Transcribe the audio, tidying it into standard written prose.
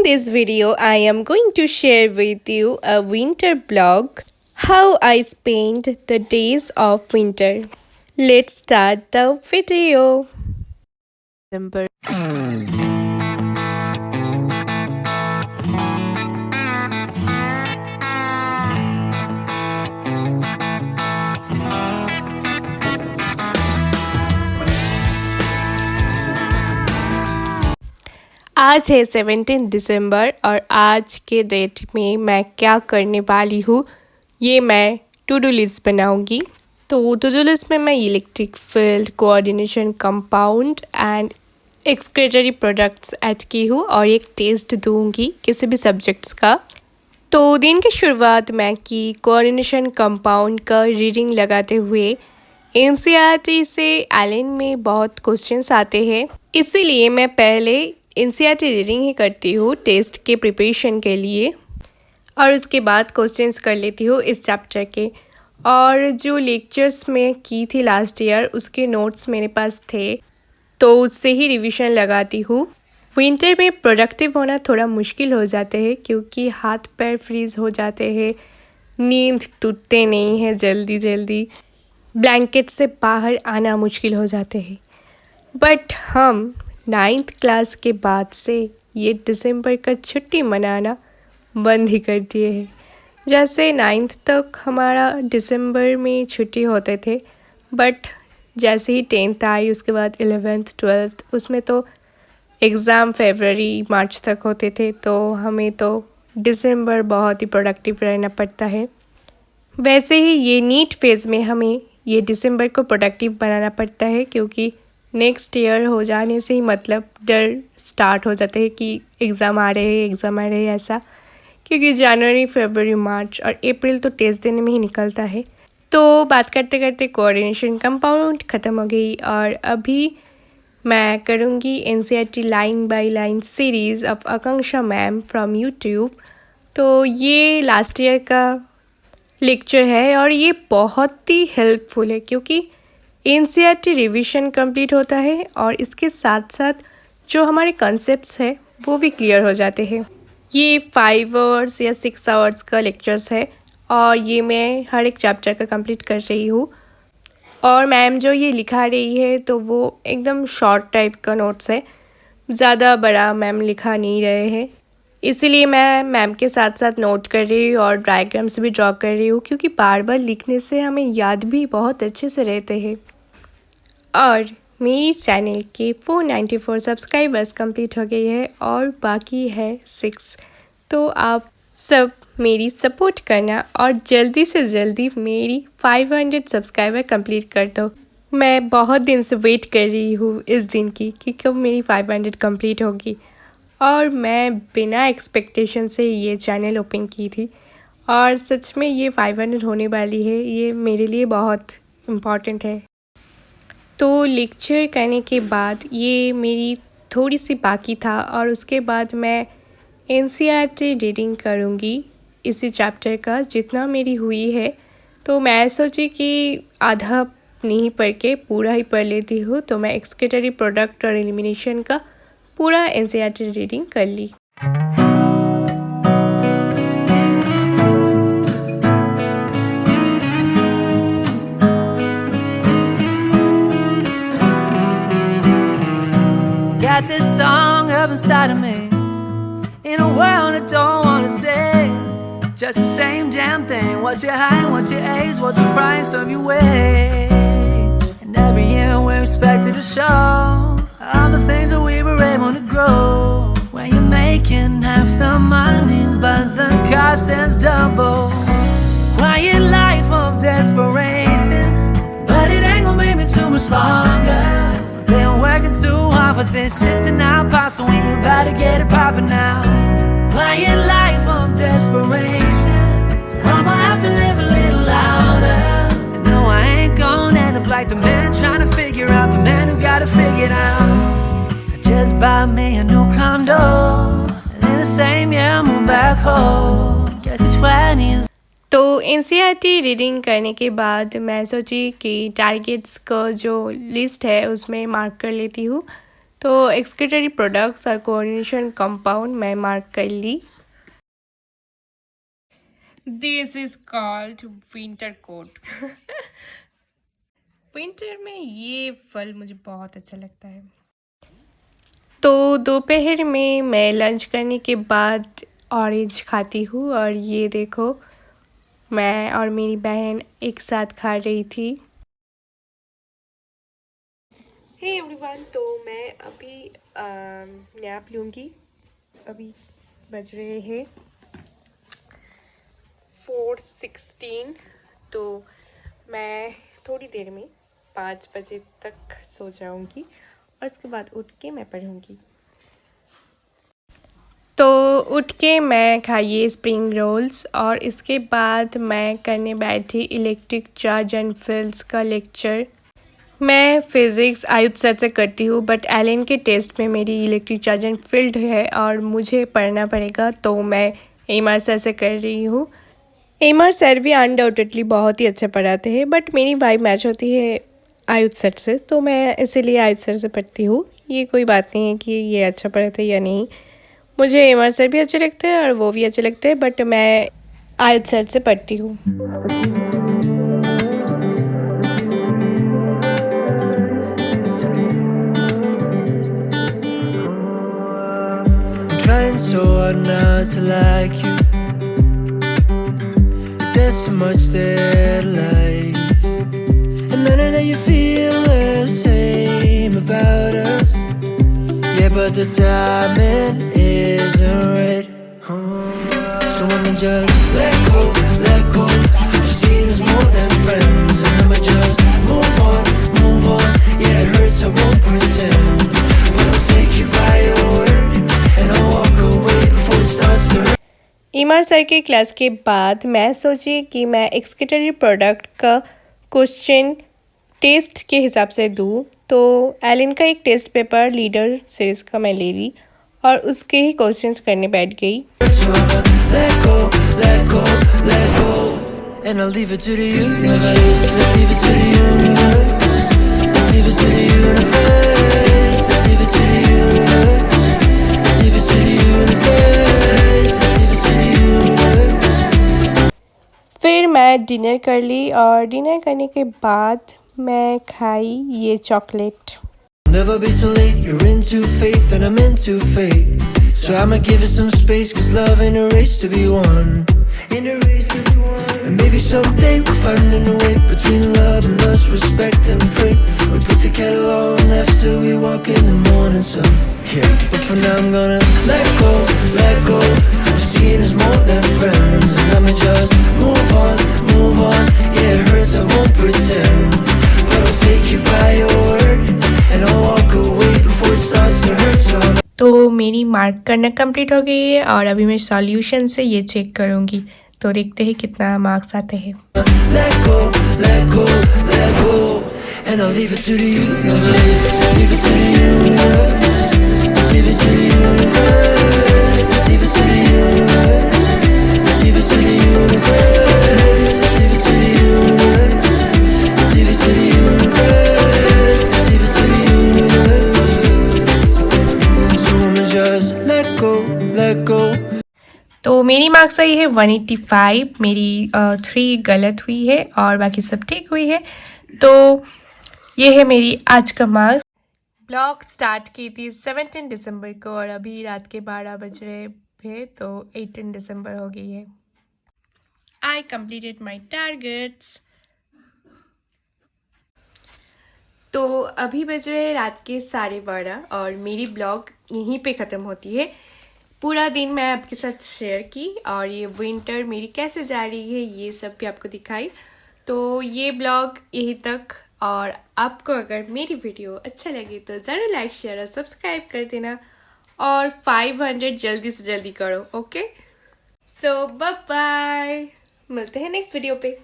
In this video, I am going to share with you a winter blog, how I spent the days of winter. Let's start the video. December. आज है 17 दिसंबर और आज के date में मैं क्या करने वाली हूँ ये मैं टू डू लिस्ट बनाऊँगी। तो टू डू लिस्ट में मैं electric field, coordination compound and excretory products add की हूँ और एक टेस्ट दूँगी किसी भी सब्जेक्ट्स का। तो दिन की शुरुआत मैं की कोऑर्डिनेशन कंपाउंड का रीडिंग लगाते हुए। एनसीईआरटी से एलन में बहुत क्वेश्चंस आते हैं, इसीलिए मैं पहले एनसीईआरटी रीडिंग ही करती हूँ टेस्ट के प्रिपरेशन के लिए और उसके बाद क्वेश्चंस कर लेती हूँ इस चैप्टर के। और जो लेक्चर्स में की थी लास्ट ईयर उसके नोट्स मेरे पास थे, तो उससे ही रिवीजन लगाती हूँ। विंटर में प्रोडक्टिव होना थोड़ा मुश्किल हो जाते हैं क्योंकि हाथ पैर फ्रीज हो जाते हैं, नींद टूटते नहीं हैं जल्दी, ब्लैंकेट से बाहर आना मुश्किल हो जाते हैं। बट हम 9th क्लास के बाद से ये दिसंबर का छुट्टी मनाना बंद ही कर दिए हैं। जैसे 9th तक हमारा दिसंबर में छुट्टी होते थे, बट जैसे ही 10th आई उसके बाद 11th 12th उसमें तो एग्ज़ाम फरवरी मार्च तक होते थे, तो हमें तो दिसंबर बहुत ही प्रोडक्टिव रहना पड़ता है। वैसे ही ये नीट फेज़ में हमें ये दिसंबर को प्रोडक्टिव बनाना पड़ता है क्योंकि नेक्स्ट ईयर हो जाने से ही मतलब डर स्टार्ट हो जाता है कि एग्ज़ाम आ रहे हैं ऐसा, क्योंकि जनवरी फरवरी मार्च और अप्रैल तो टेस्ट देने में ही निकलता है। तो बात करते करते कोऑर्डिनेशन कंपाउंड ख़त्म हो गई और अभी मैं करूँगी NCERT line by line series of Akanksha ma'am from YouTube. तो ये लास्ट ईयर का लेक्चर है और ये बहुत ही हेल्पफुल है क्योंकि एनसीईआरटी रिवीजन कंप्लीट होता है और इसके साथ साथ जो हमारे कॉन्सेप्ट्स हैं वो भी क्लियर हो जाते हैं। ये 5 आवर्स या 6 आवर्स का लेक्चर्स है और ये मैं हर एक चैप्टर का कंप्लीट कर रही हूँ। और मैम जो ये लिखा रही है तो वो एकदम शॉर्ट टाइप का नोट्स है, ज़्यादा बड़ा मैम लिखा नहीं रहे हैं, इसीलिए मैं मैम के साथ साथ नोट कर रही हूँ और डायग्राम्स भी ड्रॉ कर रही हूँ क्योंकि बार बार लिखने से हमें याद भी बहुत अच्छे से रहते हैं। और मेरी चैनल के 494 सब्सक्राइबर्स कंप्लीट हो गई है और बाकी है 6, तो आप सब मेरी सपोर्ट करना और जल्दी से जल्दी मेरी 500 सब्सक्राइबर कंप्लीट कर दो। मैं बहुत दिन से वेट कर रही हूँ इस दिन की कि कब मेरी 500 कंप्लीट होगी और मैं बिना एक्सपेक्टेशन से ये चैनल ओपन की थी और सच में ये 500 होने वाली है, ये मेरे लिए बहुत इम्पॉर्टेंट है। तो लेक्चर करने के बाद ये मेरी थोड़ी सी बाकी था और उसके बाद मैं एनसीईआरटी रीडिंग करूँगी इसी चैप्टर का जितना मेरी हुई है। तो मैं सोची कि आधा नहीं पढ़ के पूरा ही पढ़ लेती हूँ, तो मैं एक्सक्रीटरी प्रोडक्ट और एलिमिनेशन का पूरा एनसीईआरटी रीडिंग कर ली। Got this song up inside of me, in a world I don't wanna say, just the same damn thing. What's your height, what's your age, what's the price of your wage? And every year we're expected to show all the things that we were able to grow. When you're making half the money but the cost is double. Quiet life of desperation, but it ain't gonna make me too much longer. Been working too hard for this shit to not pop, so we better get it poppin' now. Quiet life of desperation, so I'ma have to live a little louder. And no, I ain't gonna end up like the man trying to figure out the man who got it figured out. I just bought me a new condo, and in the same year I moved back home. Guess it's 20s. तो NCERT reading करने के बाद मैं सोची कि targets का जो list है उसमें मार्क कर लेती हूँ। तो एक्सक्रीटरी प्रोडक्ट्स और कोऑर्डिनेशन कंपाउंड मैं मार्क कर ली। This is called winter coat. Winter में ये फल मुझे बहुत अच्छा लगता है। तो दोपहर में मैं लंच करने के बाद ऑरेंज खाती हूँ और ये देखो मैं और मेरी बहन एक साथ खा रही थी। हे एवरीवन, तो मैं अभी नैप लूँगी। अभी बज रहे हैं 4:16। तो मैं थोड़ी देर में 5 बजे तक सो जाऊँगी और उसके बाद उठ के मैं पढ़ूँगी। तो उठ के मैं खाइए स्प्रिंग रोल्स और इसके बाद मैं करने बैठी इलेक्ट्रिक चार्ज एंड फील्ड्स का लेक्चर। मैं फिज़िक्स आयुध सर से करती हूँ, बट एलन के टेस्ट में मेरी इलेक्ट्रिक चार्ज एंड फील्ड है और मुझे पढ़ना पड़ेगा, तो मैं एमआर सर से कर रही हूँ। एमआर सर भी अनडाउटेडली बहुत ही अच्छे पढ़ाते हैं, बट मेरी वाइब मैच होती है आयुध सर से, तो मैं इसीलिए आयुध सर से पढ़ती हूँ। ये कोई बात नहीं है कि ये अच्छा पढ़ाते या नहीं, मुझे एमआर सर भी अच्छे लगते हैं और वो भी अच्छे लगते हैं, बट मैं आयुध सर से पढ़ती हूँ। Trying so hard not to like you, but there's so much that I like, and I know that you feel the same about us. Yeah, but the timing isn't right. So I'ma just let go, let go. I've seen us more than friends, and I'ma just move on. Yeah, it hurts, I won't pretend, but I'll take you by your word, and I'll walk away before it starts to hurt. MR sir के class के बाद मैं सोची कि मैं excretory product का question test के हिसाब से दूँ, तो एलन का एक टेस्ट पेपर लीडर सीरीज़ का मैं ले ली और उसके ही क्वेश्चंस करने बैठ गई। Let go, let go, let go, and I'll leave it to the universe. Let's leave it to the universe. Let's leave it to the universe. Let's leave it to the universe. Let's leave it to the universe. Let's leave it to the universe. फिर मैं dinner कर ली और dinner करने के बाद मैं खाई ये chocolate. Never be too late, you're into faith and I'm into fate. So I'ma give it some space, cause love ain't a race to be won. And maybe someday we'll find a way between love and lust, respect and pray. We put the kettle on after we walk in the morning sun. Yeah, but for now I'm gonna let go, let go. I've seen us more than friends, and I'ma just move on. Yeah, it hurts, I won't pretend, but I'll take you by your word, and I'll walk away before it starts to hurt. So I'm तो मेरी mark करना complete हो गई है और अभी मैं solution से ये चेक करूँगी, तो देखते हैं कितना मार्क्स आते हैं। let go, let go, let go, and I'll leave it to the universe. Let's leave it to the universe. Let's leave it to the universe. Let's leave it to the universe. Let's leave it to the universe. Let's leave it to the universe. Let's leave it to the universe. Let's leave it to the universe. So I'ma just let go, let go. तो मेरी marks I है 185, मेरी 3 गलत हुई है और बाकी सब ठीक हुई है। तो ये है मेरी आज का मार्क्स। ब्लॉग स्टार्ट की थी 17 दिसंबर को और अभी रात के 12 बज रहे थे, तो 18 दिसंबर हो गई है। I completed my targets. तो अभी बज रहे रात के 12:30 और मेरी ब्लॉग यहीं पे ख़त्म होती है। पूरा दिन मैं आपके साथ शेयर की और ये विंटर मेरी कैसे जा रही है ये सब भी आपको दिखाई। तो ये ब्लॉग यहीं तक, और आपको अगर मेरी वीडियो अच्छा लगे तो ज़रूर लाइक शेयर और सब्सक्राइब कर देना और 500 जल्दी से जल्दी करो। ओके, सो बाय बाय, मिलते हैं नेक्स्ट वीडियो पे।